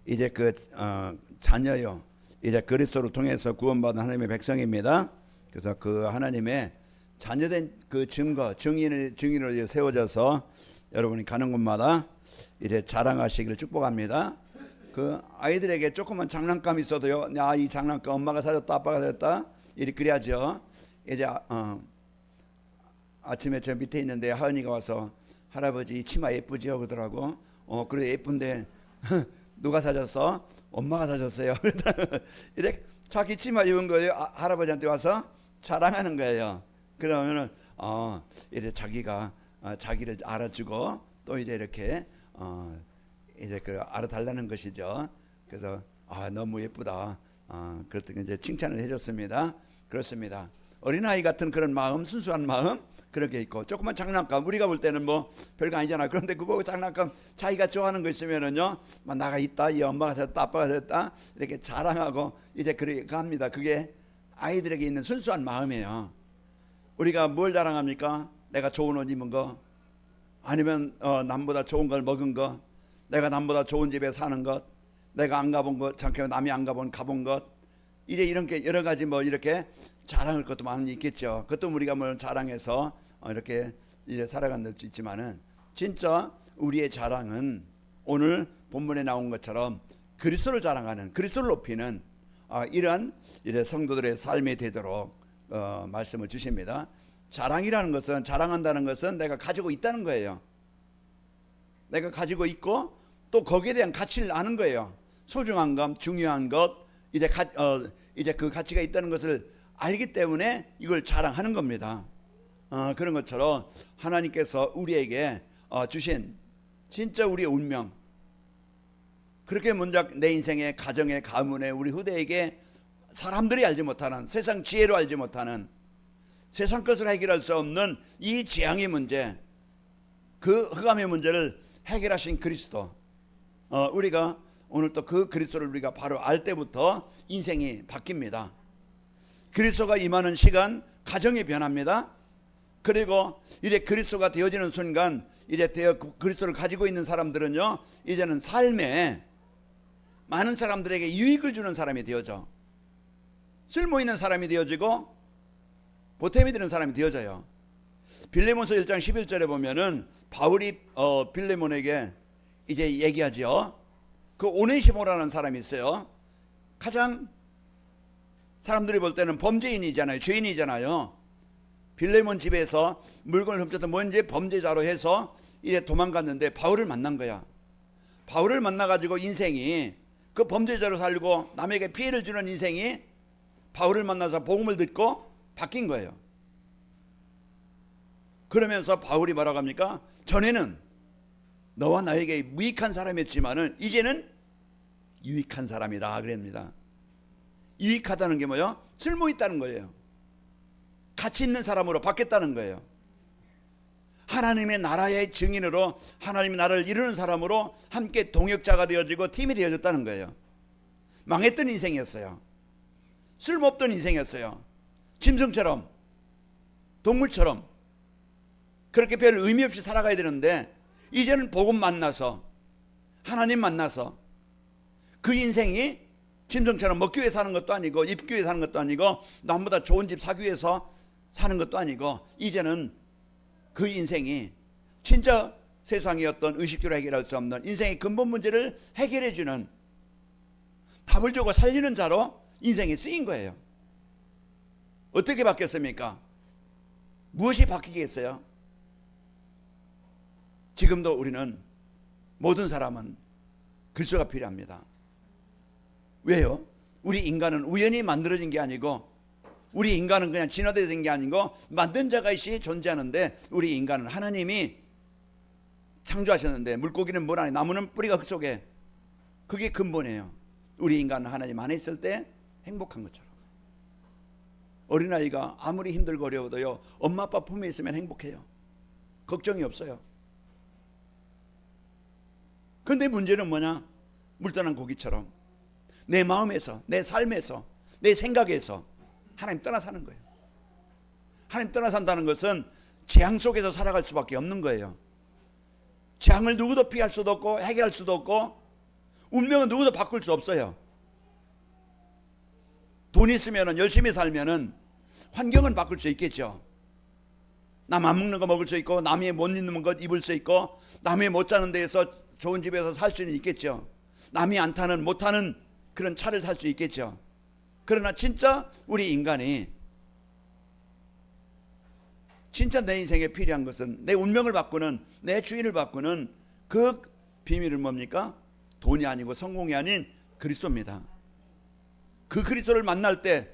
이제 자녀요. 이제 그리스도를 통해서 구원받은 하나님의 백성입니다. 그래서 그 하나님의 자녀된 그 증인을 세워져서 여러분이 가는 곳마다 이제 자랑하시기를 축복합니다. 그 아이들에게 조그만 장난감 있어도요. 야, 이 장난감 엄마가 사줬다, 아빠가 사줬다. 이렇게 그래야죠. 이제 아침에 저 밑에 있는데 하은이가 와서 할아버지 이 치마 예쁘지요? 그러더라고. 그래 예쁜데 누가 사줬어? 엄마가 사줬어요. 이렇게 자기 치마 입은 거예요. 할아버지한테 와서 자랑하는 거예요. 그러면은 이제 자기가 자기를 알아주고 또 이제 이렇게 이제 알아달라는 것이죠. 그래서 너무 예쁘다. 그랬더니 이제 칭찬을 해줬습니다. 그렇습니다. 어린아이 같은 그런 마음, 순수한 마음 그렇게 있고, 조그만 장난감 우리가 볼 때는 뭐 별거 아니잖아. 그런데 그거 장난감 자기가 좋아하는 거 있으면은요, 막 나가 있다, 이 엄마가 샀다, 아빠가 샀다 이렇게 자랑하고 이제 그렇게 합니다. 그게 아이들에게 있는 순수한 마음이에요. 우리가 뭘 자랑합니까? 내가 좋은 옷 입은 거, 아니면 남보다 좋은 걸 먹은 거, 내가 남보다 좋은 집에 사는 것, 내가 안 가본 것, 잠깐 남이 안 가본 것, 이제 이런 게 여러 가지 뭐 이렇게 자랑할 것도 많이 있겠죠. 그것도 우리가 뭐 자랑해서 이렇게 이제 살아갈 수 있지만은, 진짜 우리의 자랑은 오늘 본문에 나온 것처럼 그리스도를 자랑하는, 그리스도를 높이는 이런 이제 성도들의 삶이 되도록 말씀을 주십니다. 자랑이라는 것은, 자랑한다는 것은 내가 가지고 있다는 거예요. 내가 가지고 있고 또 거기에 대한 가치를 아는 거예요. 소중한 것, 중요한 것, 이제 그 가치가 있다는 것을 알기 때문에 이걸 자랑하는 겁니다. 그런 것처럼 하나님께서 우리에게 주신 진짜 우리의 운명, 그렇게 문작 내 인생의 가정의 가문에 우리 후대에게 사람들이 알지 못하는, 세상 지혜로 알지 못하는, 세상 것을 해결할 수 없는 이 재앙의 문제, 그 흑암의 문제를 해결하신 그리스도, 우리가 오늘 또 그 그리스도를 우리가 바로 알 때부터 인생이 바뀝니다. 그리스도가 임하는 시간, 가정이 변합니다. 그리고 이제 그리스도가 되어지는 순간, 이제 그리스도를 가지고 있는 사람들은요, 이제는 삶에 많은 사람들에게 유익을 주는 사람이 되어져, 쓸모 있는 사람이 되어지고 보탬이 되는 사람이 되어져요. 빌레몬서 1장 11절에 보면은 바울이 빌레몬에게 이제 얘기하죠. 그 오네시모라는 사람이 있어요. 가장 사람들이 볼 때는 범죄인이잖아요. 죄인이잖아요. 빌레몬 집에서 물건을 훔쳐서 뭔지 범죄자로 해서 이제 도망갔는데 바울을 만난 거야. 바울을 만나가지고 인생이, 그 범죄자로 살고 남에게 피해를 주는 인생이 바울을 만나서 복음을 듣고 바뀐 거예요. 그러면서 바울이 뭐라고 합니까? 전에는 너와 나에게 무익한 사람이었지만은 이제는 유익한 사람이다 그럽니다. 유익하다는 게 뭐예요? 쓸모 있다는 거예요. 가치 있는 사람으로 바뀌었다는 거예요. 하나님의 나라의 증인으로, 하나님의 나라를 이루는 사람으로 함께 동역자가 되어지고 팀이 되어졌다는 거예요. 망했던 인생이었어요. 쓸모없던 인생이었어요. 짐승처럼, 동물처럼 그렇게 별 의미 없이 살아가야 되는데, 이제는 복음 만나서, 하나님 만나서 그 인생이 짐승처럼 먹기 위해 사는 것도 아니고, 입기 위해 사는 것도 아니고, 남보다 좋은 집 사기 위해서 사는 것도 아니고, 이제는 그 인생이 진짜 세상의 어떤 의식주로 해결할 수 없는 인생의 근본 문제를 해결해 주는, 답을 주고 살리는 자로 인생이 쓰인 거예요. 어떻게 바뀌었습니까? 무엇이 바뀌겠어요? 지금도 우리는, 모든 사람은 그리스도가 필요합니다. 왜요? 우리 인간은 우연히 만들어진 게 아니고, 우리 인간은 그냥 진화된 게 아니고 만든 자가 있이 존재하는데, 우리 인간은 하나님이 창조하셨는데, 물고기는 물 안에, 나무는 뿌리가 흙 속에, 그게 근본이에요. 우리 인간은 하나님 안에 있을 때 행복한 것처럼. 어린아이가 아무리 힘들고 어려워도요, 엄마 아빠 품에 있으면 행복해요. 걱정이 없어요. 그런데 문제는 뭐냐? 물떠난 고기처럼 내 마음에서, 내 삶에서, 내 생각에서 하나님 떠나 사는 거예요. 하나님 떠나 산다는 것은 재앙 속에서 살아갈 수밖에 없는 거예요. 재앙을 누구도 피할 수도 없고 해결할 수도 없고, 운명은 누구도 바꿀 수 없어요. 돈 있으면 열심히 살면은 환경은 바꿀 수 있겠죠. 남 안 먹는 거 먹을 수 있고, 남이 못 입는 것 입을 수 있고, 남이 못 자는 데에서 좋은 집에서 살 수는 있겠죠. 남이 안 타는 못 타는 그런 차를 살 수 있겠죠. 그러나 진짜 우리 인간이 진짜 내 인생에 필요한 것은, 내 운명을 바꾸는, 내 주인을 바꾸는 그 비밀은 뭡니까? 돈이 아니고 성공이 아닌 그리스도입니다. 그 그리스도를 만날 때,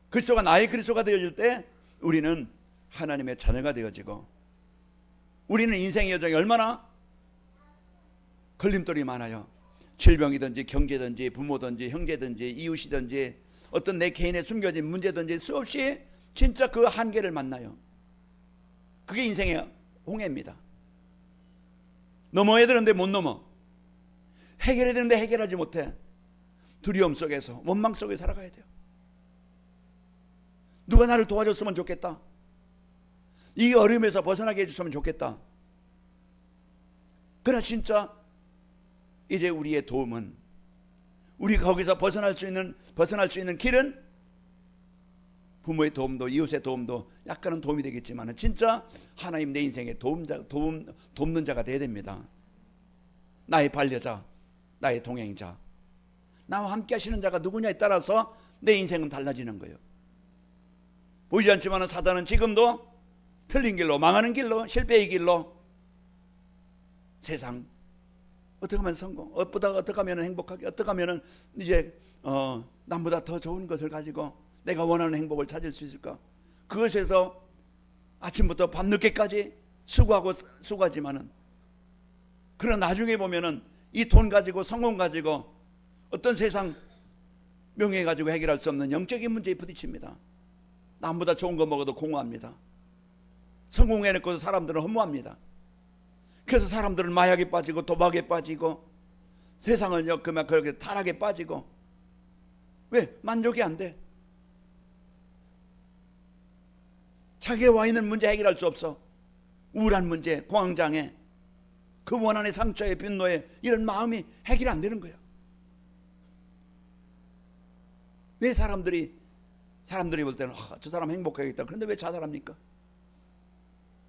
그리스도가 나의 그리스도가 되어질 때 우리는 하나님의 자녀가 되어지고, 우리는 인생의 여정이 얼마나 걸림돌이 많아요. 질병이든지 경제든지 부모든지 형제든지 이웃이든지 어떤 내 개인의 숨겨진 문제든지 수없이 진짜 그 한계를 만나요. 그게 인생의 홍해입니다. 넘어야 되는데 못 넘어, 해결해야 되는데 해결하지 못해. 두려움 속에서, 원망 속에 살아가야 돼요. 누가 나를 도와줬으면 좋겠다. 이 어려움에서 벗어나게 해줬으면 좋겠다. 그러나 진짜 이제 우리의 도움은, 우리가 거기서 벗어날 수 있는 길은 부모의 도움도, 이웃의 도움도 약간은 도움이 되겠지만 진짜 하나님 내 인생의 돕는 자가 되어야 됩니다. 나의 반려자, 나의 동행자, 나와 함께 하시는 자가 누구냐에 따라서 내 인생은 달라지는 거예요. 보이지 않지만 사단은 지금도 틀린 길로, 망하는 길로, 실패의 길로, 세상 어떻게 하면 성공, 어떻게 하면 행복하게, 어떻게 하면 이제 남보다 더 좋은 것을 가지고 내가 원하는 행복을 찾을 수 있을까? 그것에서 아침부터 밤늦게까지 수고하지만은, 그러나 나중에 보면은 이 돈 가지고 성공 가지고 어떤 세상 명예 가지고 해결할 수 없는 영적인 문제에 부딪힙니다. 남보다 좋은 거 먹어도 공허합니다. 성공해놓고 사람들은 허무합니다. 그래서 사람들은 마약에 빠지고 도박에 빠지고 세상을 그만 그렇게 타락에 빠지고. 왜? 만족이 안 돼. 자기가 와 있는 문제 해결할 수 없어. 우울한 문제, 공황장애, 그 원한의 상처에, 분노에, 이런 마음이 해결이 안 되는 거야. 왜 사람들이 볼 때는 저 사람 행복하겠다. 그런데 왜 자살합니까?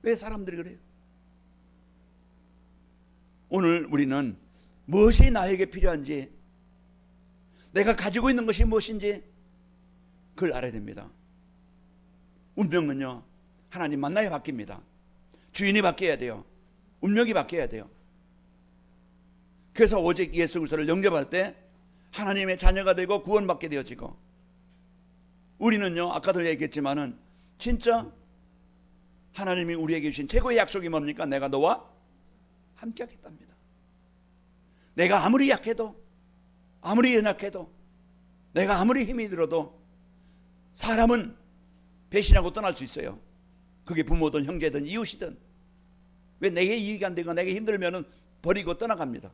왜 사람들이 그래요? 오늘 우리는 무엇이 나에게 필요한지, 내가 가지고 있는 것이 무엇인지 그걸 알아야 됩니다. 운명은요, 하나님 만나야 바뀝니다. 주인이 바뀌어야 돼요. 운명이 바뀌어야 돼요. 그래서 오직 예수 그리스도를 영접할 때 하나님의 자녀가 되고 구원받게 되어지고, 우리는요, 아까도 얘기했지만은 진짜 하나님이 우리에게 주신 최고의 약속이 뭡니까? 내가 너와 함께 하겠답니다. 내가 아무리 약해도, 아무리 연약해도, 내가 아무리 힘이 들어도 사람은 배신하고 떠날 수 있어요. 그게 부모든 형제든 이웃이든. 왜? 내게 이익이 안 되고 내게 힘들면은 버리고 떠나갑니다.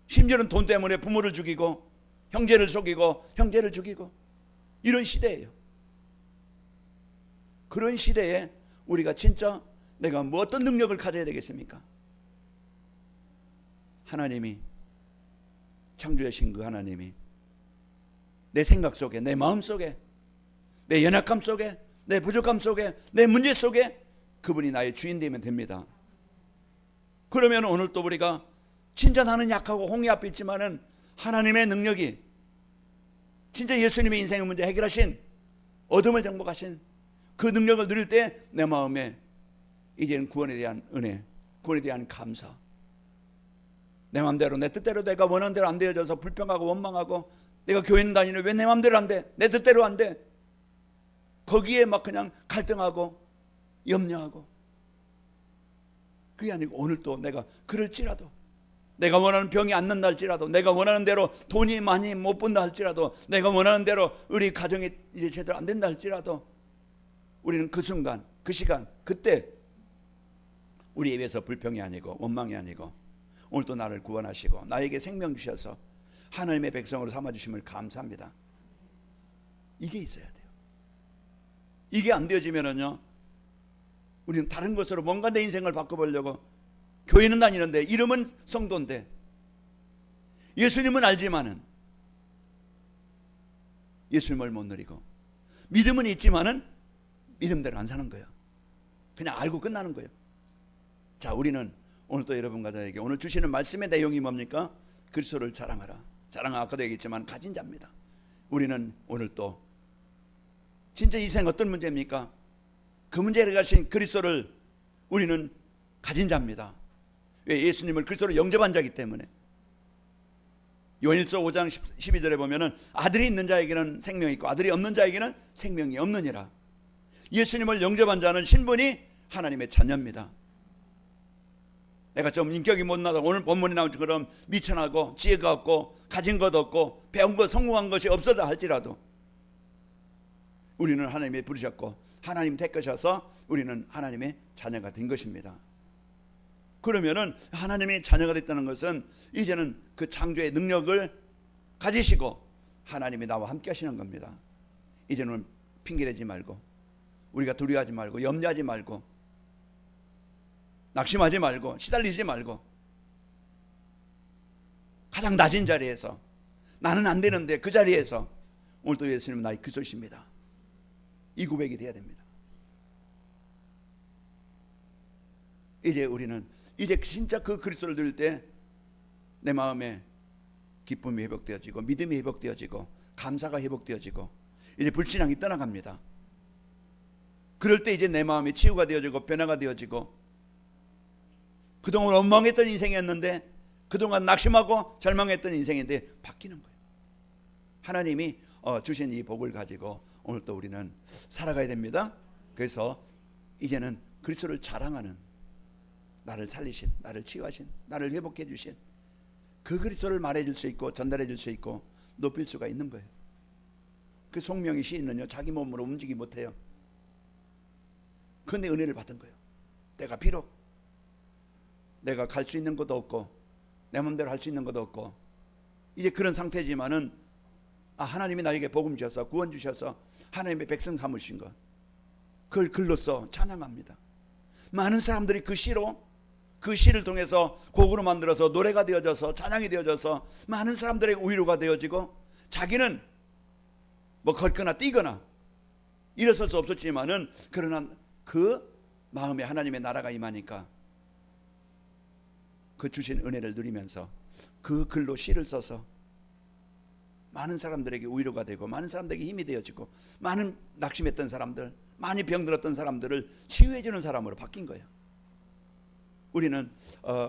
심지어는 돈 때문에 부모를 죽이고 형제를 속이고 형제를 죽이고, 이런 시대예요. 그런 시대에 우리가 진짜 내가 뭐 어떤 능력을 가져야 되겠습니까? 하나님이, 창조하신 그 하나님이 내 생각 속에, 내 마음 속에, 내 연약함 속에, 내 부족함 속에, 내 문제 속에 그분이 나의 주인 되면 됩니다. 그러면 오늘 또 우리가 진짜 나는 약하고 홍해 앞에 있지만은 하나님의 능력이, 진짜 예수님의 인생의 문제 해결하신, 어둠을 정복하신 그 능력을 누릴 때 내 마음에 이제는 구원에 대한 은혜, 구원에 대한 감사, 내 마음대로 내 뜻대로 내가 원하는 대로 안 되어져서 불평하고 원망하고, 내가 교회는 다니는데 왜 내 마음대로 안 돼? 내 뜻대로 안 돼? 거기에 막 그냥 갈등하고 염려하고. 그게 아니고 오늘 또 내가 그럴지라도, 내가 원하는 병이 안 난다 할지라도, 내가 원하는 대로 돈이 많이 못 번다 할지라도, 내가 원하는 대로 우리 가정이 이제 제대로 안 된다 할지라도, 우리는 그 순간, 그 시간, 그때 우리 입에서 불평이 아니고 원망이 아니고, 오늘 또 나를 구원하시고 나에게 생명 주셔서 하나님의 백성으로 삼아주심을 감사합니다. 이게 있어야 돼요. 이게 안 되어지면은요, 우리는 다른 것으로 뭔가 내 인생을 바꿔보려고 교회는 다니는데, 이름은 성도인데 예수님은 알지만은 예수님을 못 누리고, 믿음은 있지만은 믿음대로 안 사는 거예요. 그냥 알고 끝나는 거예요. 자, 우리는 오늘 또 여러분과 저에게 오늘 주시는 말씀의 내용이 뭡니까? 그리스도를 자랑하라. 자랑은 아까도 얘기했지만 가진 자입니다. 우리는 오늘 또 진짜 이 생은 어떤 문제입니까? 그 문제를 가신 그리스도를 우리는 가진 자입니다. 왜? 예수님을 그리스도로 영접한 자이기 때문에. 요한일서 5장 12절에 보면은 아들이 있는 자에게는 생명이 있고 아들이 없는 자에게는 생명이 없느니라. 예수님을 영접한 자는 신분이 하나님의 자녀입니다. 내가 좀 인격이 못나다 오늘 본문에 나온 것처럼 미천하고 지혜가 없고 가진 것 없고 배운 것 성공한 것이 없어다 할지라도 우리는 하나님이 부르셨고 하나님 택하셔서 우리는 하나님의 자녀가 된 것입니다. 그러면은 하나님의 자녀가 됐다는 것은 이제는 그 창조의 능력을 가지시고 하나님이 나와 함께 하시는 겁니다. 이제는 핑계대지 말고 우리가 두려워하지 말고 염려하지 말고 낙심하지 말고 시달리지 말고 가장 낮은 자리에서 나는 안 되는데 그 자리에서 오늘도 예수님은 나의 그리스도십니다. 이 고백이 돼야 됩니다. 이제 우리는 이제 진짜 그 그리스도를 들을 때 내 마음에 기쁨이 회복되어지고 믿음이 회복되어지고 감사가 회복되어지고 이제 불신앙이 떠나갑니다. 그럴 때 이제 내 마음이 치유가 되어지고 변화가 되어지고 그동안 원망했던 인생이었는데 그동안 낙심하고 절망했던 인생인데 바뀌는 거예요. 하나님이 주신 이 복을 가지고 오늘 또 우리는 살아가야 됩니다. 그래서 이제는 그리스도를 자랑하는 나를 살리신, 나를 치유하신, 나를 회복해 주신 그 그리스도를 말해줄 수 있고 전달해 줄 수 있고 높일 수가 있는 거예요. 그 송명희 시인은요 자기 몸으로 움직이지 못해요. 그런데 은혜를 받은 거예요. 내가 비록 내가 갈 수 있는 것도 없고 내 마음대로 할 수 있는 것도 없고 이제 그런 상태지만은 하나님이 나에게 복음 주셔서 구원 주셔서 하나님의 백성 삼으신 것 그걸 글로써 찬양합니다. 많은 사람들이 그 시로 그 시를 통해서 곡으로 만들어서 노래가 되어져서 찬양이 되어져서 많은 사람들의 위로가 되어지고 자기는 뭐 걷거나 뛰거나 일어설 수 없었지만은 그러나 그 마음에 하나님의 나라가 임하니까 그 주신 은혜를 누리면서 그 글로 시를 써서 많은 사람들에게 위로가 되고 많은 사람들에게 힘이 되어지고 많은 낙심했던 사람들 많이 병들었던 사람들을 치유해 주는 사람으로 바뀐 거예요. 우리는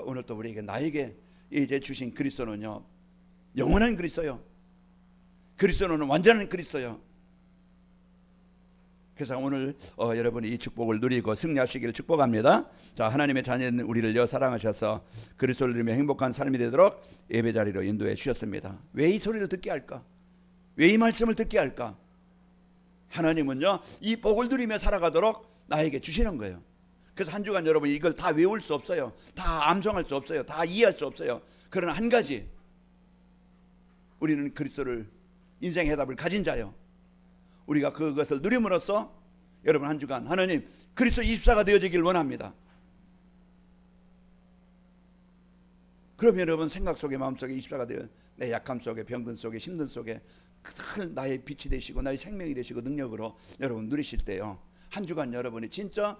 오늘 또 우리에게 나에게 이제 주신 그리스도는요 영원한 그리스도요. 그리스도는 완전한 그리스도요. 그래서 오늘 여러분이 이 축복을 누리고 승리하시기를 축복합니다. 자, 하나님의 자녀는 우리를 사랑하셔서 그리스도를 누리며 행복한 삶이 되도록 예배 자리로 인도해 주셨습니다. 왜 이 소리를 듣게 할까? 왜 이 말씀을 듣게 할까? 하나님은요 이 복을 누리며 살아가도록 나에게 주시는 거예요. 그래서 한 주간 여러분 이걸 다 외울 수 없어요. 다 암송할 수 없어요. 다 이해할 수 없어요. 그러나 한 가지 우리는 그리스도를 인생의 해답을 가진 자요. 우리가 그것을 누림으로써 여러분 한 주간 하나님 그리스도 24가 되어지길 원합니다. 그러면 여러분 생각 속에 마음 속에 24가 되어 내 약함 속에 병든 속에 힘든 속에 큰 나의 빛이 되시고 나의 생명이 되시고 능력으로 여러분 누리실 때요 한 주간 여러분이 진짜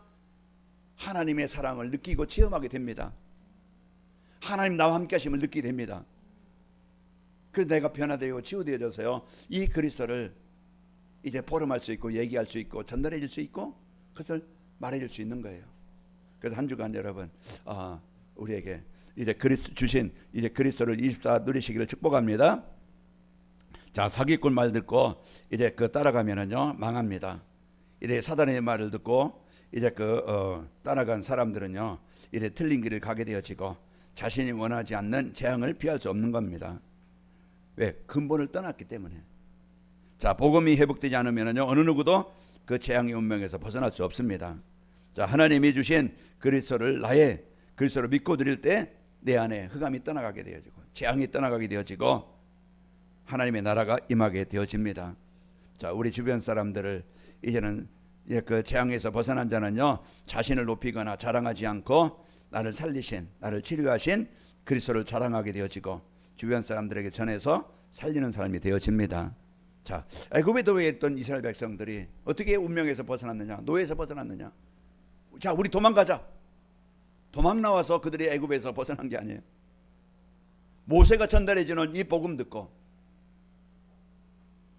하나님의 사랑을 느끼고 체험하게 됩니다. 하나님 나와 함께 하심을 느끼게 됩니다. 그래서 내가 변화되고 치유되어져서요 이 그리스도를 이제 포럼할 수 있고 얘기할 수 있고 전달해 줄 수 있고 그것을 말해 줄 수 있는 거예요. 그래서 한 주간 여러분 우리에게 이제 주신 이제 그리스도를 24 누리시기를 축복합니다. 자, 사기꾼 말 듣고 이제 그 따라가면은요 망합니다. 이제 사단의 말을 듣고 이제 따라간 사람들은요 이제 틀린 길을 가게 되어지고 자신이 원하지 않는 재앙을 피할 수 없는 겁니다. 왜? 근본을 떠났기 때문에. 자, 복음이 회복되지 않으면은요 어느 누구도 그 재앙의 운명에서 벗어날 수 없습니다. 자, 하나님이 주신 그리스도를 나의 그리스도를 믿고 드릴 때 내 안에 흑암이 떠나가게 되어지고 재앙이 떠나가게 되어지고 하나님의 나라가 임하게 되어집니다. 자, 우리 주변 사람들을 이제는 그 재앙에서 벗어난 자는요 자신을 높이거나 자랑하지 않고 나를 살리신 나를 치료하신 그리스도를 자랑하게 되어지고 주변 사람들에게 전해서 살리는 사람이 되어집니다. 자, 애굽에 노예에 있던 이스라엘 백성들이 어떻게 운명에서 벗어났느냐, 노예에서 벗어났느냐. 자, 우리 도망가자. 도망 나와서 그들이 애굽에서 벗어난 게 아니에요. 모세가 전달해주는 이 복음 듣고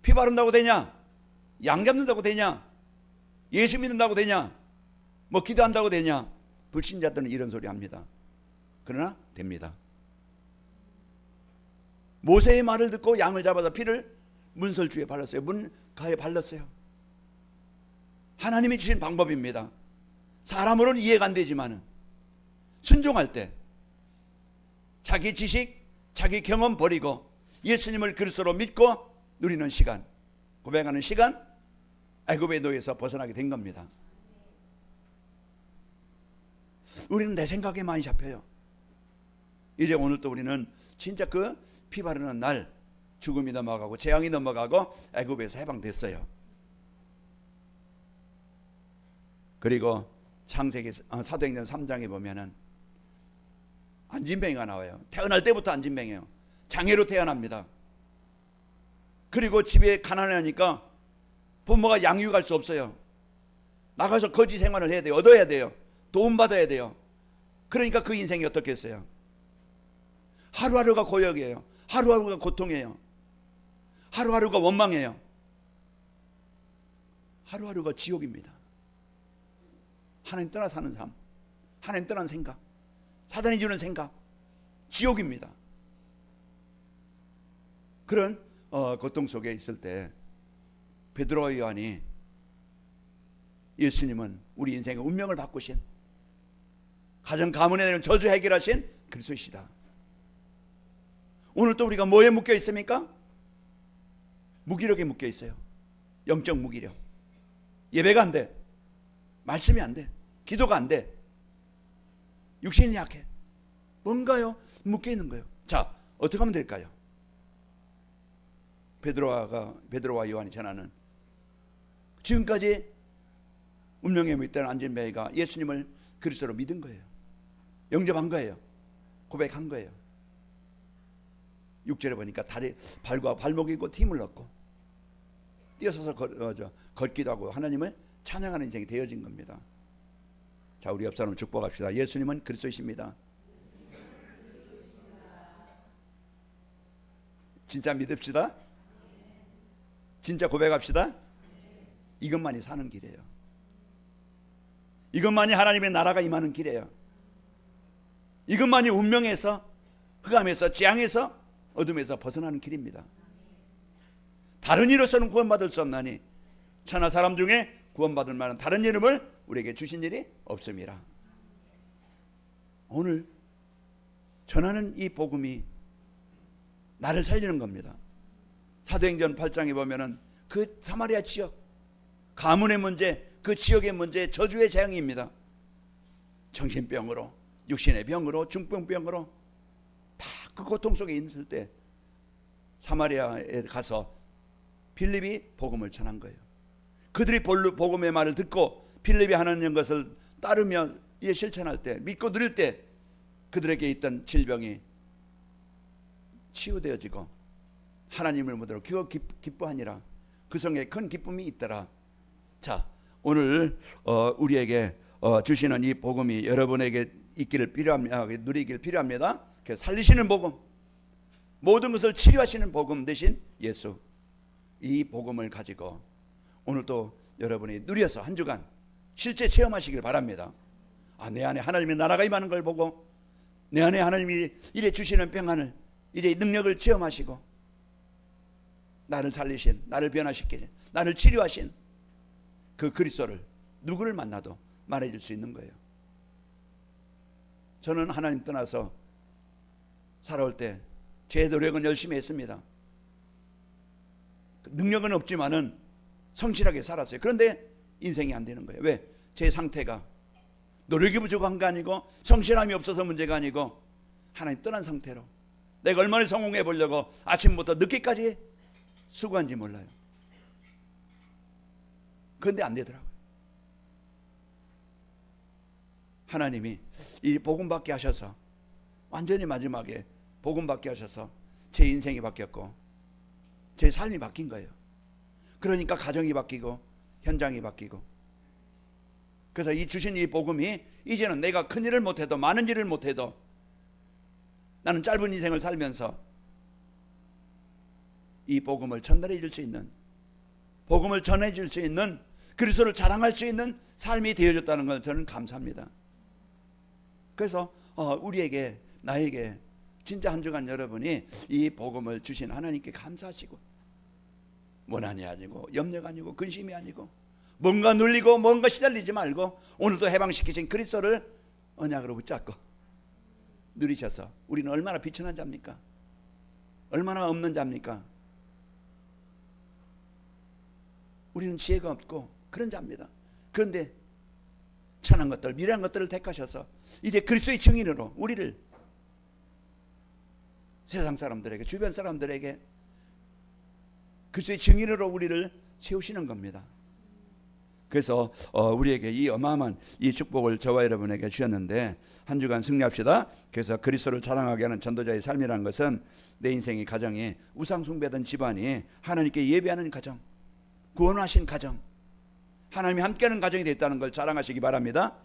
피 바른다고 되냐? 양 잡는다고 되냐? 예수 믿는다고 되냐? 뭐 기도한다고 되냐? 불신자들은 이런 소리 합니다. 그러나 됩니다. 모세의 말을 듣고 양을 잡아서 피를 문설주에 발랐어요. 문가에 발랐어요. 하나님이 주신 방법입니다. 사람으로는 이해가 안 되지만 순종할 때 자기 지식, 자기 경험 버리고 예수님을 그리스도로 믿고 누리는 시간, 고백하는 시간, 애굽의 노예에서 벗어나게 된 겁니다. 우리는 내 생각에 많이 잡혀요. 이제 오늘 또 우리는 진짜 그 피 바르는 날, 죽음이 넘어가고 재앙이 넘어가고 애굽에서 해방됐어요. 그리고 창세기 사도행전 3장에 보면은 안진뱅이가 나와요. 태어날 때부터 안진뱅이에요. 장애로 태어납니다. 그리고 집에 가난하니까 부모가 양육할 수 없어요. 나가서 거지 생활을 해야 돼요. 얻어야 돼요. 도움받아야 돼요. 그러니까 그 인생이 어떻겠어요? 하루하루가 고역이에요. 하루하루가 고통이에요. 하루하루가 원망이에요. 하루하루가 지옥입니다. 하나님 떠나 사는 삶, 하나님 떠난 생각, 사단이 주는 생각, 지옥입니다. 그런 고통 속에 있을 때 베드로와 요한이 예수님은 우리 인생의 운명을 바꾸신, 가정 가문에 대한 저주 해결하신 그리스도이시다. 오늘 또 우리가 뭐에 묶여 있습니까? 무기력에 묶여 있어요. 영적 무기력. 예배가 안 돼. 말씀이 안 돼. 기도가 안 돼. 육신이 약해. 뭔가요? 묶여 있는 거예요. 자, 어떻게 하면 될까요? 베드로와 요한이 전하는 지금까지 운명에 묶였던 안진뱅이가 예수님을 그리스도로 믿은 거예요. 영접한 거예요. 고백한 거예요. 6절에 보니까 발과 발목이 있고 힘을 얻고 뛰어서서 걷기도 하고 하나님을 찬양하는 인생이 되어진 겁니다. 자, 우리 옆 사람을 축복합시다. 예수님은 그리스도이십니다. 진짜 믿읍시다. 진짜 고백합시다. 이것만이 사는 길이에요. 이것만이 하나님의 나라가 임하는 길이에요. 이것만이 운명에서, 흑암에서, 재앙에서, 어둠에서 벗어나는 길입니다. 다른 이로서는 구원받을 수 없나니 천하 사람 중에 구원받을 만한 다른 이름을 우리에게 주신 일이 없음이라. 오늘 전하는 이 복음이 나를 살리는 겁니다. 사도행전 8장에 보면은 그 사마리아 지역, 가문의 문제, 그 지역의 문제, 저주의 재앙입니다. 정신병으로, 육신의 병으로, 중풍병으로 다 그 고통 속에 있을 때 사마리아에 가서 빌립이 복음을 전한 거예요. 그들이 복음의 말을 듣고 빌립이 하는 것을 따르며 이에 실천할 때, 믿고 누릴 때 그들에게 있던 질병이 치유되어지고 하나님을 믿으러 기뻐하니라. 그 성에 큰 기쁨이 있더라. 자, 오늘 우리에게 주시는 이 복음이 여러분에게 있기를 필요합니다. 누리기를 필요합니다. 살리시는 복음, 모든 것을 치료하시는 복음 대신 예수, 이 복음을 가지고 오늘도 여러분이 누려서 한 주간 실제 체험하시길 바랍니다. 내 안에 하나님의 나라가 임하는 걸 보고 내 안에 하나님이 이래 주시는 평안을, 이래 능력을 체험하시고 나를 살리신, 나를 변화시키신, 나를 치료하신 그 그리스도를 누구를 만나도 말해줄 수 있는 거예요. 저는 하나님 떠나서 살아올 때 제 노력은 열심히 했습니다. 능력은 없지만은 성실하게 살았어요. 그런데 인생이 안 되는 거예요. 왜? 제 상태가 노력이 부족한 게 아니고 성실함이 없어서 문제가 아니고 하나님 떠난 상태로 내가 얼마나 성공해 보려고 아침부터 늦게까지 수고한지 몰라요. 그런데 안 되더라고요. 하나님이 이 복음 받게 하셔서, 완전히 마지막에 복음 받게 하셔서 제 인생이 바뀌었고 제 삶이 바뀐 거예요. 그러니까 가정이 바뀌고 현장이 바뀌고, 그래서 이 주신 이 복음이 이제는 내가 큰 일을 못해도 많은 일을 못해도 나는 짧은 인생을 살면서 이 복음을 전달해 줄 수 있는, 복음을 전해 줄 수 있는, 그리스도를 자랑할 수 있는 삶이 되어졌다는 걸 저는 감사합니다. 그래서 우리에게, 나에게 진짜 한 주간 여러분이 이 복음을 주신 하나님께 감사하시고, 원한이 아니고 염려가 아니고 근심이 아니고 뭔가 눌리고 뭔가 시달리지 말고 오늘도 해방시키신 그리스도를 언약으로 붙잡고 누리셔서, 우리는 얼마나 비천한 자입니까? 얼마나 없는 자입니까? 우리는 지혜가 없고 그런 자입니다. 그런데 천한 것들, 미래한 것들을 택하셔서 이제 그리스도의 증인으로 우리를 세상 사람들에게, 주변 사람들에게 그리스도의 증인으로 우리를 세우시는 겁니다. 그래서 우리에게 이 어마어마한 이 축복을 저와 여러분에게 주셨는데 한 주간 승리합시다. 그래서 그리스도를 자랑하게 하는 전도자의 삶이라는 것은 내 인생의 가정이 우상 숭배하던 집안이 하나님께 예배하는 가정, 구원하신 가정, 하나님이 함께하는 가정이 됐다는 걸 자랑하시기 바랍니다.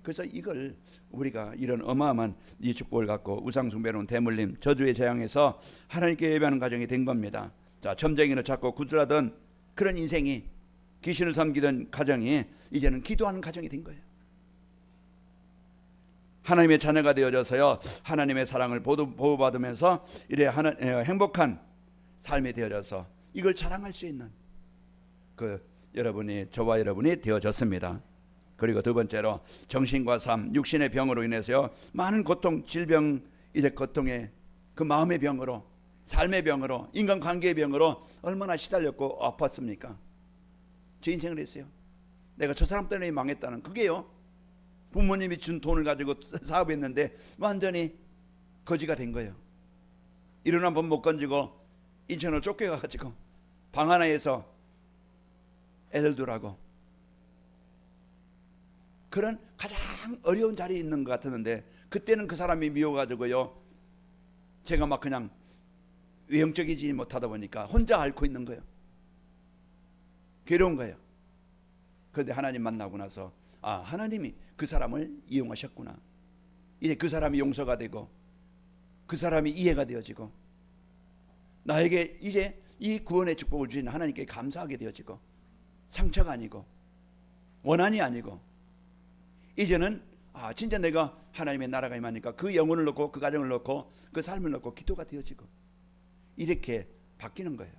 그래서 이걸 우리가 이런 어마어마한 이 축복을 갖고 우상 숭배로운 대물림, 저주의 재앙에서 하나님께 예배하는 가정이 된 겁니다. 자, 점쟁이를 찾고 구슬하던 그런 인생이, 귀신을 섬기던 가정이 이제는 기도하는 가정이 된 거예요. 하나님의 자녀가 되어져서요, 하나님의 사랑을 보호받으면서 이래 행복한 삶이 되어져서 이걸 자랑할 수 있는 여러분이, 저와 여러분이 되어졌습니다. 그리고 두 번째로 정신과 삶, 육신의 병으로 인해서요 많은 고통, 질병, 이제 고통의 그 마음의 병으로, 삶의 병으로, 인간관계의 병으로 얼마나 시달렸고 아팠습니까? 제 인생을 했어요. 내가 저 사람 때문에 망했다는, 그게요, 부모님이 준 돈을 가지고 사업했는데 완전히 거지가 된 거예요. 일어난 법 못 건지고 인천으로 쫓겨가가지고 방 하나에서 애들 두라고, 그런 가장 어려운 자리에 있는 것 같았는데 그때는 그 사람이 미워가지고요 제가 막 그냥 외형적이지 못하다 보니까 혼자 앓고 있는 거예요. 괴로운 거예요. 그런데 하나님 만나고 나서 하나님이 그 사람을 이용하셨구나. 이제 그 사람이 용서가 되고 그 사람이 이해가 되어지고 나에게 이제 이 구원의 축복을 주신 하나님께 감사하게 되어지고, 상처가 아니고 원한이 아니고 이제는 진짜 내가 하나님의 나라가 임하니까 그 영혼을 넣고 그 가정을 넣고 그 삶을 넣고 기도가 되어지고 이렇게 바뀌는 거예요.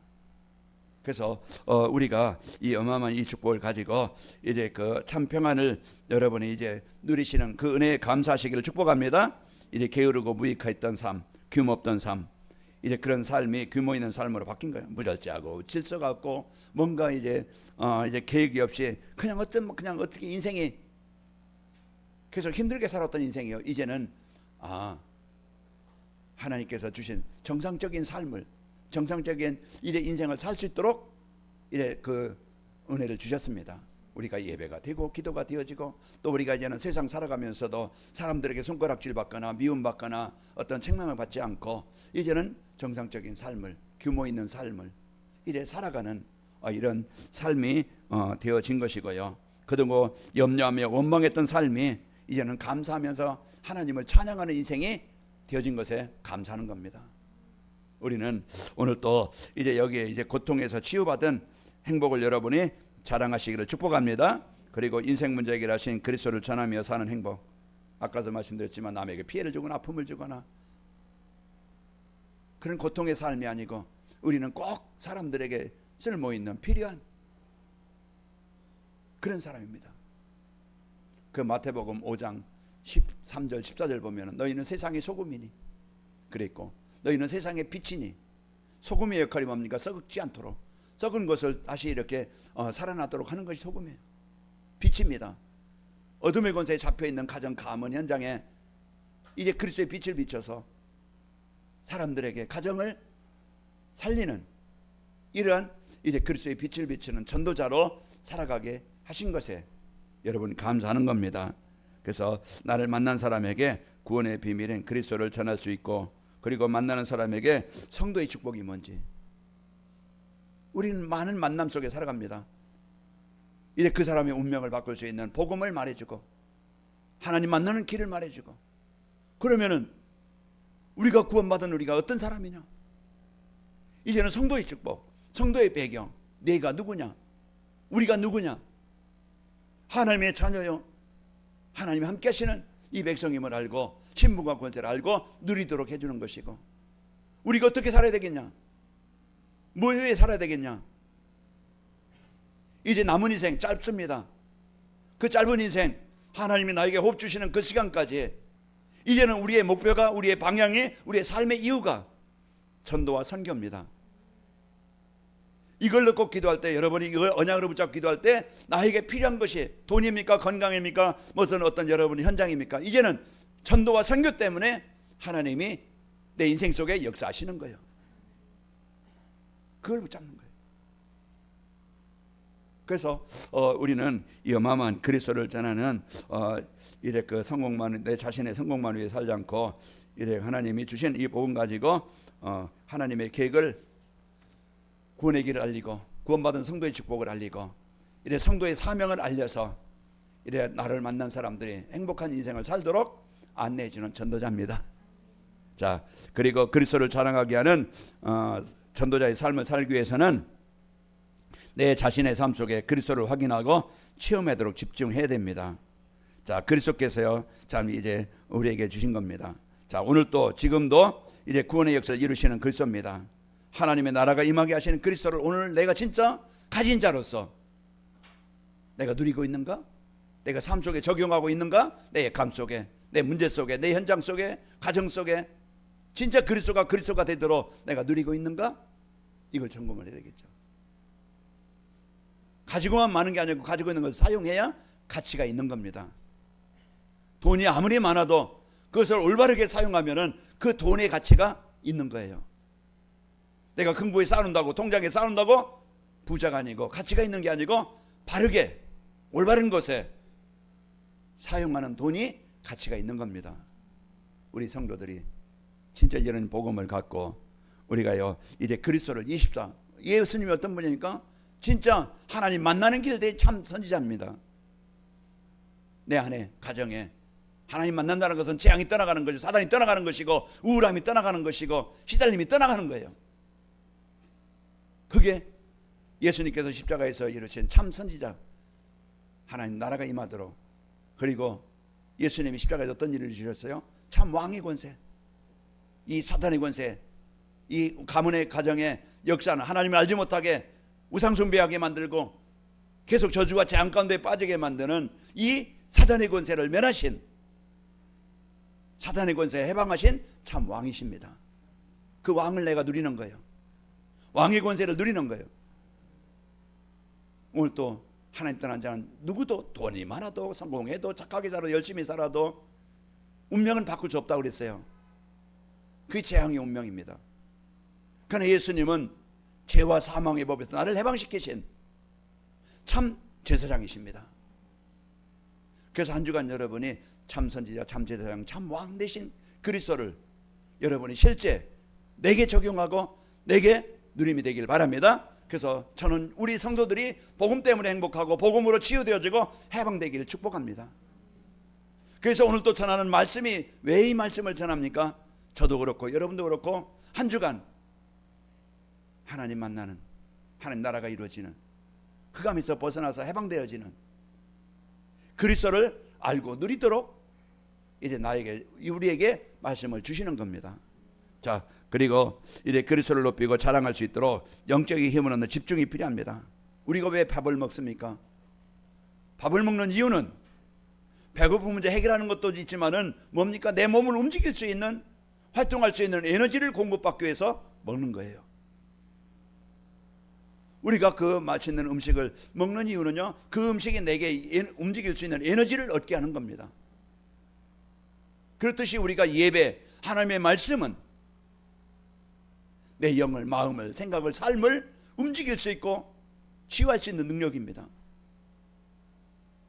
그래서 우리가 이 어마어마한 이 축복을 가지고 이제 그 참 평안을 여러분이 이제 누리시는 그 은혜에 감사하시기를 축복합니다. 이제 게으르고 무익했던 삶, 규모 없던 삶, 이제 그런 삶이 규모 있는 삶으로 바뀐 거예요. 무절제하고 질서가 없고 뭔가 이제 계획이 없이 그냥 어떻게 인생이 계속 힘들게 살았던 인생이요, 이제는 하나님께서 주신 정상적인 삶을, 정상적인 이제 인생을 살 수 있도록 이제 그 은혜를 주셨습니다. 우리가 예배가 되고 기도가 되어지고, 또 우리가 이제는 세상 살아가면서도 사람들에게 손가락질 받거나 미움 받거나 어떤 책망을 받지 않고 이제는 정상적인 삶을, 규모 있는 삶을 이래 살아가는 이런 삶이 되어진 것이고요. 그동안 염려하며 원망했던 삶이 이제는 감사하면서 하나님을 찬양하는 인생이 되어진 것에 감사하는 겁니다. 우리는 오늘 또 이제 여기에 이제 고통에서 치유받은 행복을 여러분이 자랑하시기를 축복합니다. 그리고 인생 문제 해결하신 그리스도를 전하며 사는 행복, 아까도 말씀드렸지만 남에게 피해를 주거나 아픔을 주거나 그런 고통의 삶이 아니고 우리는 꼭 사람들에게 쓸모있는 필요한 그런 사람입니다. 그 마태복음 5장 13절 14절 보면 너희는 세상의 소금이니 그랬고 너희는 세상의 빛이니, 소금의 역할이 뭡니까? 썩지 않도록, 썩은 것을 다시 이렇게 살아나도록 하는 것이 소금이에요. 빛입니다. 어둠의 권세에 잡혀있는 가정, 가문, 현장에 이제 그리스도의 빛을 비춰서 사람들에게 가정을 살리는 이러한 이제 그리스도의 빛을 비추는 전도자로 살아가게 하신 것에 여러분 감사하는 겁니다. 그래서 나를 만난 사람에게 구원의 비밀인 그리스도를 전할 수 있고 그리고 만나는 사람에게 성도의 축복이 뭔지. 우리는 많은 만남 속에 살아갑니다. 이제 그 사람의 운명을 바꿀 수 있는 복음을 말해주고 하나님 만나는 길을 말해주고, 그러면은 우리가 구원받은 우리가 어떤 사람이냐, 이제는 성도의 축복, 성도의 배경, 내가 누구냐, 우리가 누구냐, 하나님의 자녀요, 하나님이 함께 하시는 이 백성임을 알고 신분과 권세를 알고 누리도록 해주는 것이고, 우리가 어떻게 살아야 되겠냐, 뭐에 살아야 되겠냐. 이제 남은 인생 짧습니다. 그 짧은 인생, 하나님이 나에게 호흡 주시는 그 시간까지 이제는 우리의 목표가, 우리의 방향이, 우리의 삶의 이유가 전도와 선교입니다. 이걸 넣고 기도할 때, 여러분이 이걸 언약으로 붙잡고 기도할 때 나에게 필요한 것이 돈입니까, 건강입니까, 무슨 어떤 여러분의 현장입니까? 이제는 전도와 선교 때문에 하나님이 내 인생 속에 역사하시는 거예요. 그걸 붙잡는 거예요. 그래서 우리는 이 어마어마한 그리스도를 전하는 이래 그 성공만, 내 자신의 성공만 위해 살지 않고 이래 하나님이 주신 이 복음 가지고 하나님의 계획을, 구원의 길을 알리고 구원받은 성도의 축복을 알리고 이래 성도의 사명을 알려서 이래 나를 만난 사람들이 행복한 인생을 살도록 안내해 주는 전도자입니다. 자, 그리고 그리스도를 자랑하게 하는 전도자의 삶을 살기 위해서는 내 자신의 삶 속에 그리스도를 확인하고 체험하도록 집중해야 됩니다. 자, 그리스도께서요, 참 이제 우리에게 주신 겁니다. 자, 오늘 또 지금도 이제 구원의 역사를 이루시는 그리스도입니다. 하나님의 나라가 임하게 하시는 그리스도를 오늘 내가 진짜 가진 자로서 내가 누리고 있는가? 내가 삶 속에 적용하고 있는가? 내 삶 속에, 내 문제 속에, 내 현장 속에, 가정 속에 진짜 그리스도가 되도록 내가 누리고 있는가? 이걸 점검을 해야 되겠죠. 가지고만 많은 게 아니고 가지고 있는 것을 사용해야 가치가 있는 겁니다. 돈이 아무리 많아도 그것을 올바르게 사용하면은 그 돈의 가치가 있는 거예요. 내가 금고에 쌓아놓는다고, 통장에 쌓아놓는다고 부자가 아니고, 가치가 있는 게 아니고, 바르게 올바른 것에 사용하는 돈이 가치가 있는 겁니다. 우리 성도들이 진짜 이런 복음을 갖고 우리가요 이제 그리스도를 24, 예수님이 어떤 분이니까 진짜 하나님 만나는 길에 참 선지자입니다. 내 안에, 가정에 하나님 만난다는 것은 재앙이 떠나가는 것이고, 사단이 떠나가는 것이고, 우울함이 떠나가는 것이고, 시달림이 떠나가는 거예요. 그게 예수님께서 십자가에서 이루신 참 선지자, 하나님 나라가 임하도록. 그리고 예수님이 십자가에서 어떤 일을 주셨어요? 참 왕의 권세, 이 사탄의 권세, 이 가문의 가정의 역사는 하나님을 알지 못하게 우상숭배하게 만들고 계속 저주와 재앙 가운데 빠지게 만드는 이 사탄의 권세를 멸하신, 사탄의 권세에 해방하신 참 왕이십니다. 그 왕을 내가 누리는 거예요. 왕의 권세를 누리는 거예요. 오늘 또 하나님 떠난 자는 누구도 돈이 많아도 성공해도 착하게 살아도 열심히 살아도 운명은 바꿀 수 없다고 그랬어요. 그게 재앙의 운명입니다. 그러나 예수님은 죄와 사망의 법에서 나를 해방시키신 참 제사장이십니다. 그래서 한 주간 여러분이 참 선지자, 참 제사장, 참 왕 되신 그리스도를 여러분이 실제 내게 적용하고 내게 누림이 되길 바랍니다. 그래서 저는 우리 성도들이 복음 때문에 행복하고 복음으로 치유되어지고 해방되기를 축복합니다. 그래서 오늘 또 전하는 말씀이 왜 이 말씀을 전합니까? 저도 그렇고 여러분도 그렇고 한 주간 하나님 만나는, 하나님 나라가 이루어지는, 흑암에서 벗어나서 해방되어지는 그리스도를 알고 누리도록 이제 나에게, 우리에게 말씀을 주시는 겁니다. 자, 그리고 이제 그리스도를 높이고 자랑할 수 있도록 영적인 힘을 얻는 집중이 필요합니다. 우리가 왜 밥을 먹습니까? 밥을 먹는 이유는 배고픈 문제 해결하는 것도 있지만은 뭡니까? 내 몸을 움직일 수 있는, 활동할 수 있는 에너지를 공급받기 위해서 먹는 거예요. 우리가 그 맛있는 음식을 먹는 이유는요, 그 음식이 내게 움직일 수 있는 에너지를 얻게 하는 겁니다. 그렇듯이 우리가 예배, 하나님의 말씀은 내 영을, 마음을, 생각을, 삶을 움직일 수 있고 치유할 수 있는 능력입니다.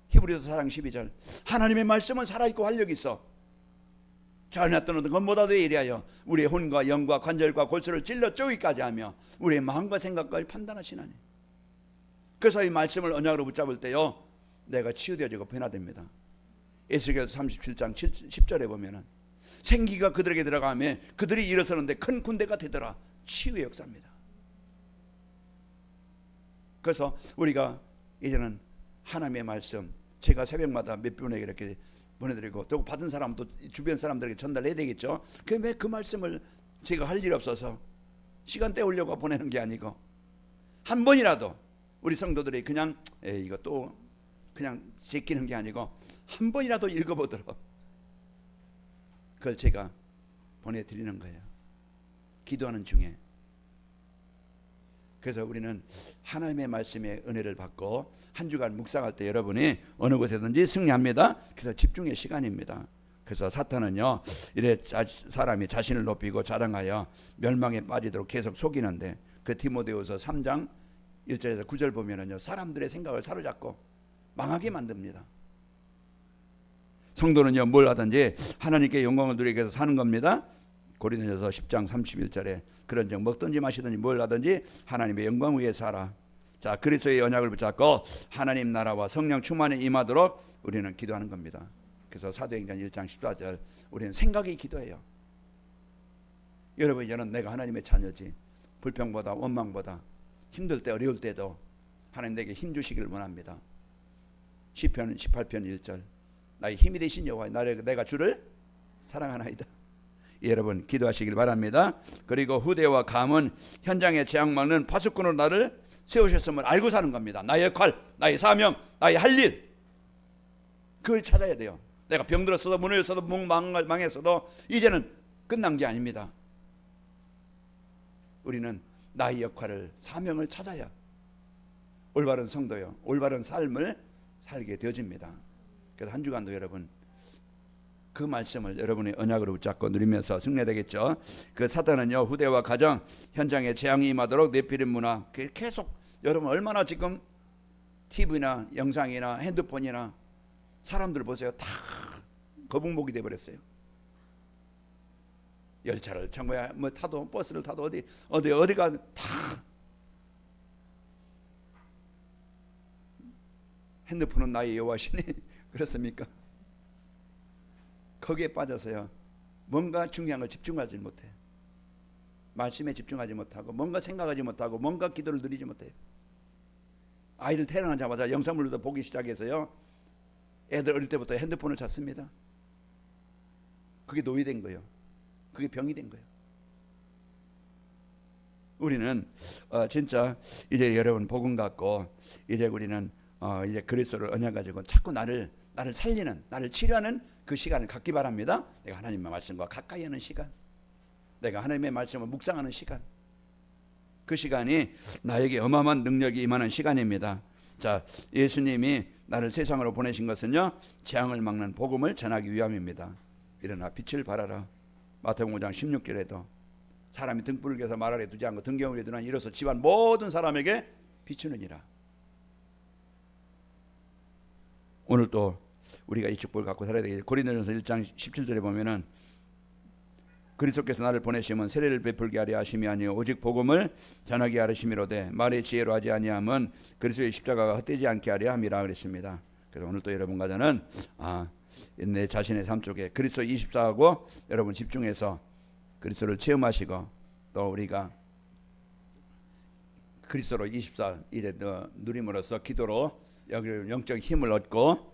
히브리서 4장 12절, 하나님의 말씀은 살아있고 활력이 있어 자녀였던 것보다도 예리하여 우리의 혼과 영과 관절과 골수를 찔러 쪼기까지 하며 우리의 마음과 생각까지 판단하시나니. 그래서 이 말씀을 언약으로 붙잡을 때요, 내가 치유되어지고 변화됩니다. 에스겔서 37장 10절에 보면은 생기가 그들에게 들어가며 그들이 일어서는데 큰 군대가 되더라. 치유의 역사입니다. 그래서 우리가 이제는 하나님의 말씀, 제가 새벽마다 몇 분에게 이렇게 보내드리고 또 받은 사람도 주변 사람들에게 전달해야 되겠죠. 왜 그 말씀을 제가 할 일 없어서 시간 때우려고 보내는 게 아니고 한 번이라도 우리 성도들이 그냥 이거 또 그냥 제끼는 게 아니고 한 번이라도 읽어보도록 그걸 제가 보내드리는 거예요. 기도하는 중에. 그래서 우리는 하나님의 말씀의 은혜를 받고 한 주간 묵상할 때 여러분이 어느 곳에든지 승리합니다. 그래서 집중의 시간입니다. 그래서 사탄은요, 이래 사람이 자신을 높이고 자랑하여 멸망에 빠지도록 계속 속이는데, 그 디모데후서 3장 1절에서 9절 보면은요, 사람들의 생각을 사로잡고 망하게 만듭니다. 성도는요, 뭘 하든지 하나님께 영광을 누리기 위해서 사는 겁니다. 고린도전서 10장 31절에 그런즉 먹든지 마시든지 뭘 하든지 하나님의 영광 위에 살아. 자, 그리스도의 언약을 붙잡고 하나님 나라와 성령 충만에 임하도록 우리는 기도하는 겁니다. 그래서 사도행전 1장 14절, 우리는 생각이 기도해요. 여러분, 이제는 내가 하나님의 자녀지. 불평보다 원망보다 힘들 때 어려울 때도 하나님 내게 힘 주시기를 원합니다. 시편 18편 1절, 나의 힘이 되신 여호와 내가 주를 사랑하나이다. 여러분 기도하시길 바랍니다. 그리고 후대와 감은 현장의 재앙 막는 파수꾼으로 나를 세우셨음을 알고 사는 겁니다. 나의 역할, 나의 사명, 나의 할 일, 그걸 찾아야 돼요. 내가 병들었어도 무너졌어도 망했어도 이제는 끝난 게 아닙니다. 우리는 나의 역할을, 사명을 찾아야 올바른 성도요, 올바른 삶을 살게 되어집니다. 그래서 한 주간도 여러분 그 말씀을 여러분의 언약으로 붙잡고 누리면서 승리되겠죠. 그 사탄은요, 후대와 가정, 현장에 재앙이 임하도록 네피림 문화, 계속 여러분 얼마나 지금 TV나 영상이나 핸드폰이나 사람들 보세요. 다 거북목이 돼버렸어요. 열차를 정거야 뭐 타도 버스를 타도 어디가 다 핸드폰은 나의 여호와시니 그렇습니까? 거기에 빠져서요, 뭔가 중요한 걸 집중하지 못해. 말씀에 집중하지 못하고 뭔가 생각하지 못하고 뭔가 기도를 누리지 못해요. 아이들 태어나자마자 영상물도 보기 시작해서요, 애들 어릴 때부터 핸드폰을 찾습니다. 그게 노이 된 거예요. 그게 병이 된 거예요. 우리는 진짜 이제 여러분 복음 갖고 이제 우리는 이제 그리스도를 언약 가지고 자꾸 나를 살리는, 나를 치료하는 그 시간을 갖기 바랍니다. 내가 하나님의 말씀과 가까이 하는 시간, 내가 하나님의 말씀을 묵상하는 시간, 그 시간이 나에게 어마어마한 능력이 임하는 시간입니다. 자, 예수님이 나를 세상으로 보내신 것은요, 재앙을 막는 복음을 전하기 위함입니다. 일어나 빛을 발하라. 마태복음 5장 16절에도 사람이 등불을 켜서 말 아래 두지 않고 등경 위에 두나 일어서 집안 모든 사람에게 비추느니라. 오늘 또 우리가 이 축복을 갖고 살아야 되겠죠. 고린도전서 1장 17절에 보면은 그리스도께서 나를 보내시면 세례를 베풀게 하려 하심이 아니요 오직 복음을 전하게 하려 하심이로되 말의 지혜로 하지 아니함은 그리스도의 십자가가 헛되지 않게 하려 함이라 그랬습니다. 그래서 오늘 또 여러분과 저는 내 자신의 삶 속에 그리스도 24하고 여러분 집중해서 그리스도를 체험하시고 또 우리가 그리스도로 24 이래 누림으로써 기도로 영적 힘을 얻고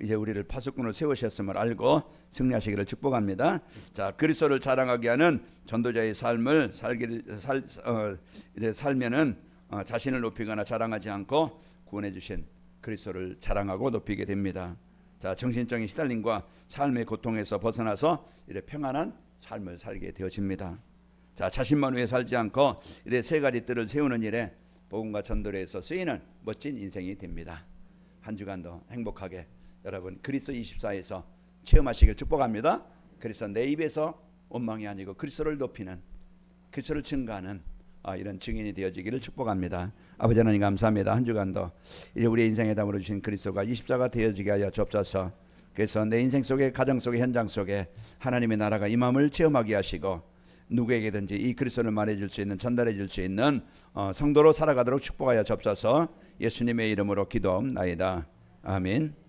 이제 우리를 파수꾼으로 세우셨음을 알고 승리하시기를 축복합니다. 자, 그리스도를 자랑하게 하는 전도자의 삶을 살면은 자신을 높이거나 자랑하지 않고 구원해 주신 그리스도를 자랑하고 높이게 됩니다. 자, 정신적인 시달림과 삶의 고통에서 벗어나서 이래 평안한 삶을 살게 되어집니다. 자, 자신만 위해 살지 않고 이래 세 가지 뜰을 세우는 일에 복음과 전도에서 쓰이는 멋진 인생이 됩니다. 한 주간도 행복하게 여러분 그리스도 24에서 체험하시길 축복합니다. 그래서 내 입에서 원망이 아니고 그리스도를 높이는, 그리스도를 증거하는 이런 증인이 되어지기를 축복합니다. 아버지 하나님 감사합니다. 한 주간도 이제 우리의 인생에 담으러 주신 그리스도가 24가 되어지게 하여 주옵소서. 그래서 내 인생 속에, 가정 속에, 현장 속에 하나님의 나라가 임함을 체험하게 하시고 누구에게든지 이 그리스도를 말해줄 수 있는, 전달해 줄 수 있는 성도로 살아가도록 축복하여 접셔서 예수님의 이름으로 기도하옵나이다. 아멘.